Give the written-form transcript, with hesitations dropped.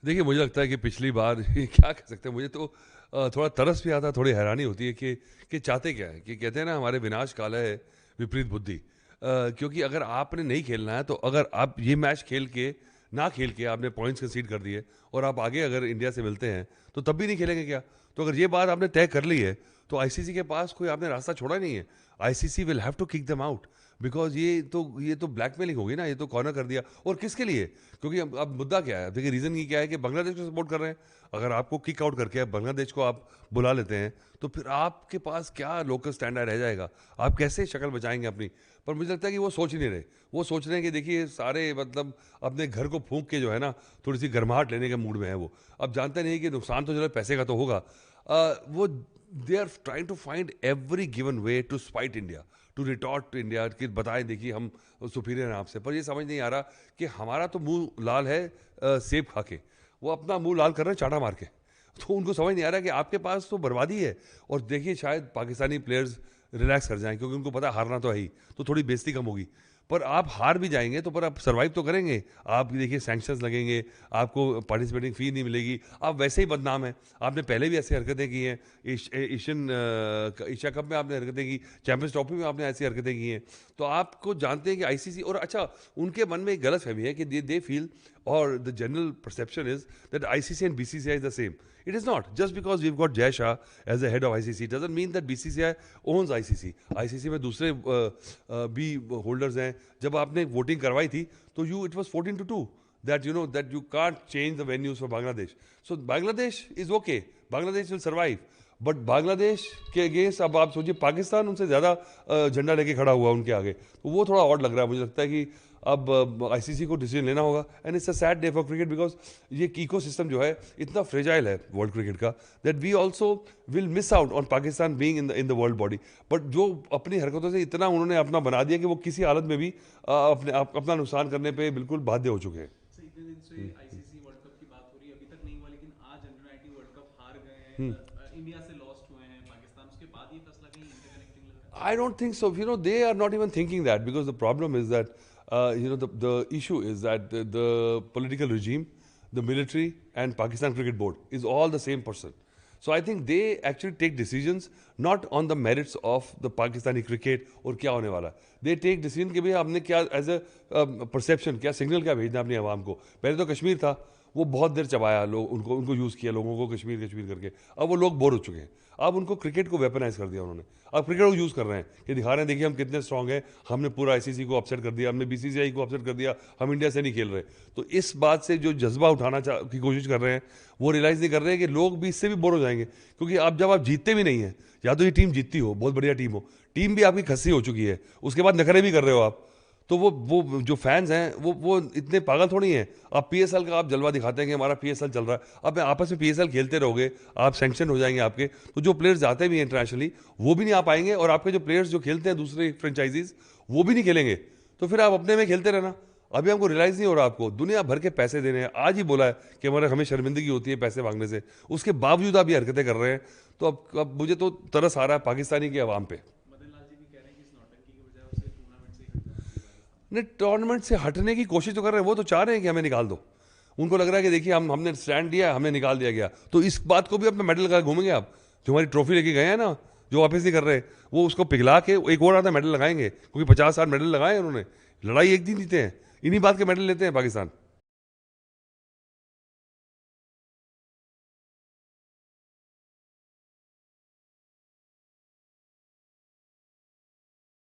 देखिए, मुझे लगता है कि पिछली बार क्या कह सकते हैं, मुझे तो थोड़ा तरस भी आता है, थोड़ी हैरानी होती है कि चाहते क्या हैं? कि कहते हैं ना, हमारे विनाश काल है विपरीत बुद्धि। क्योंकि अगर आपने नहीं खेलना है, तो अगर आप ये मैच ना खेल के आपने पॉइंट्स कंसीड कर दिए और आप आगे अगर इंडिया से मिलते हैं, तो तब भी नहीं खेलेंगे क्या? तो अगर ये बात आपने तय कर ली है, तो आईसीसी के पास कोई आपने रास्ता छोड़ा नहीं है। ICC will have to kick them out, because ये तो ब्लैकमेलिंग होगी ना, ये तो कॉर्नर कर दिया। और किसके लिए? क्योंकि अब मुद्दा क्या है? देखिए, रीज़न ये क्या है कि बांग्लादेश को सपोर्ट कर रहे हैं। अगर आपको किक आउट करके अब बांग्लादेश को आप बुला लेते हैं, तो फिर आपके पास क्या लोकल स्टैंडर्ड रह जाएगा? आप कैसे शक्ल बचाएँगे अपनी? पर मुझे लगता है कि वो सोच ही नहीं रहे। वो सोच रहे हैं कि देखिए, सारे मतलब अपने घर को फूँक के जो है ना, थोड़ी-सी गर्माहट लेने के मूड में है वो। अब जानते नहीं कि नुकसान तो चलो पैसे का तो होगा। वो they are trying to find every given way to spite India, to retort India, कि बताएं देखिए हम सुपीरियर हैं आपसे। पर ये समझ नहीं आ रहा कि हमारा तो मुंह लाल है सेब खा के, वो अपना मुंह लाल कर रहे हैं चाटा मार के। तो उनको समझ नहीं आ रहा कि आपके पास तो बर्बादी है। और देखिए, शायद पाकिस्तानी प्लेयर्स रिलैक्स कर जाएं, क्योंकि उनको पता है हारना तो है ही, तो थोड़ी बेइज्जती कम होगी। पर आप हार भी जाएंगे तो पर आप सर्वाइव तो करेंगे। आप देखिए, सैंक्शंस लगेंगे, आपको पार्टिसिपेटिंग फ़ी नहीं मिलेगी, आप वैसे ही बदनाम हैं। आपने पहले भी ऐसी हरकतें की हैं, एशिया कप में आपने हरकतें की, चैंपियंस ट्रॉफी में आपने ऐसी हरकतें की हैं। तो आपको जानते हैं कि आईसीसी, और अच्छा, उनके मन में एक गलत फहमी है कि दे फील, और the general perception is that ICC and BCCI is the same. It is not. Just because we've got Jay Shah as the head of ICC doesn't mean that BCCI owns ICC. ICC में दूसरे भी holders हैं। जब आपने voting करवाई थी, तो it was 14-2 that that you can't change the venues for Bangladesh. So Bangladesh is okay. Bangladesh will survive. But Bangladesh के अगेंस्ट अब आप सोचिए, पाकिस्तान उनसे ज़्यादा झंडा लेके खड़ा हुआ उनके आगे, तो वो थोड़ा ऑड लग रहा है। मुझे लगता है कि अब आईसीसी को डिसीजन लेना होगा, and it's a sad day for cricket, because ये इकोसिस्टम जो है इतना फ्रेजाइल है वर्ल्ड क्रिकेट का, that we also will miss out on Pakistan being in the world body. But जो अपनी हरकतों से इतना उन्होंने अपना बना दिया कि वो किसी हालत में भी अपना नुकसान करने पे बिल्कुल बाध्य हो चुके हैं। सर, इतने दिन से आईसीसी वर्ल्ड कप की बात हो रही है, अभी तक नहीं हुआ, लेकिन आज अंडर 19 वर्ल्ड कप हार गए हैं, इंडिया से लॉस्ट हुए हैं पाकिस्तान, उसके बाद ये फैसला कहीं इंटरकनेक्टिंग लग रहा I don't think so. They are not even thinking that, because the problem is that, the issue is that the political regime, the military, and Pakistan Cricket Board is all the same person. So I think they actually take decisions not on the merits of the Pakistani cricket और क्या होने वाला। They take decision कि भाई हमने क्या as a perception, क्या signal क्या भेजना अपनी आवाम को। पहले तो कश्मीर था, वो बहुत देर चबाया, लोग उनको उनको यूज़ किया, लोगों को कश्मीर कश्मीर करके। अब वो लोग बोर हो चुके हैं। अब उनको क्रिकेट को वेपनाइज कर दिया उन्होंने। अब क्रिकेट को यूज़ कर रहे हैं कि दिखा रहे हैं देखिए हम कितने स्ट्रांग हैं, हमने पूरा आईसीसी को अपसेट कर दिया, हमने बीसीसीआई को अपसेट कर दिया, हम इंडिया से नहीं खेल रहे। तो इस बात से जो जज्बा उठाना की कोशिश कर रहे हैं, वो रियलाइज़ नहीं कर रहे हैं कि लोग भी इससे भी बोर हो जाएंगे। क्योंकि अब जब आप जीतते भी नहीं हैं, या तो ये टीम जीतती हो, बहुत बढ़िया टीम हो, टीम भी आपकी खस्सी हो चुकी है, उसके बाद नखरे भी कर रहे हो आप, तो वो जो फैंस हैं वो इतने पागल थोड़ी हैं। आप पीएसएल का आप जलवा दिखाते हैं कि हमारा पीएसएल चल रहा है, अब आपस में पीएसएल खेलते रहोगे, आप सैंक्शन हो जाएंगे आपके। तो जो प्लेयर्स जाते भी हैं इंटरनेशनली, वो भी नहीं आ पाएंगे, और आपके जो प्लेयर्स जो खेलते हैं दूसरे फ्रेंचाइजीज, वो भी नहीं खेलेंगे। तो फिर आप अपने में खेलते रहना। अभी हमको रियलाइज़ नहीं हो रहा, आपको दुनिया भर के पैसे देने हैं। आज ही बोला है कि हमें शर्मिंदगी होती है पैसे मांगने से, उसके बावजूद आप ये हरकतें कर रहे हैं। तो अब मुझे तो तरस आ रहा है पाकिस्तानी की आवाम पे। है। मदन लाल जी भी कह रहे हैं कि इस नौटंकी की वजह उसे टूर्नामेंट से ही हट जाना चाहिए पाकिस्तान। नहीं, टूर्नामेंट से हटने की कोशिश तो कर रहे हैं, वो तो चाह रहे हैं कि हमें निकाल दो। उनको लग रहा है कि देखिए हमने स्टैंड दिया, हमें निकाल दिया गया, तो इस बात को भी अपना मेडल लगा घूमेंगे आप। जो हमारी ट्रॉफी लेके गए हैं ना, जो वापस नहीं कर रहे, वो उसको पिघला के एक और आता मेडल लगाएंगे, क्योंकि 50 साल मेडल लगाए उन्होंने, लड़ाई एक दिन जीते हैं, इन्हीं बात के मेडल लेते हैं पाकिस्तान।